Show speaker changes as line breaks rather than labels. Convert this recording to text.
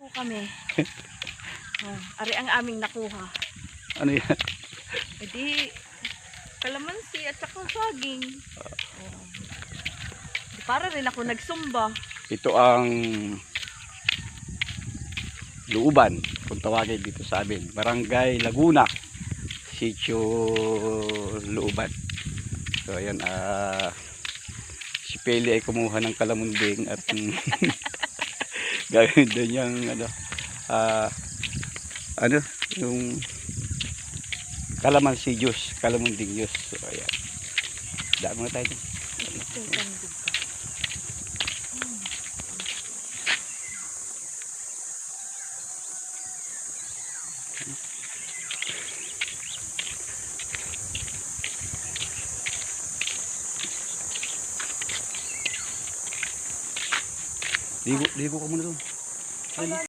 po kami. Ari ang aming nakuha.
Ano yan?
Hindi, kalamansi at saka saging. Para rin ako nagsumba.
Ito ang Luuban, kung tawagin dito sa amin. Barangay Laguna, Sitio Luuban. So ayan, si Peli ay kumuha ng kalamunding at gawin doon yung yung kalamansi juice, kalamunding juice. So ayan, dami na tayo dyan. Ligo ka muna doon.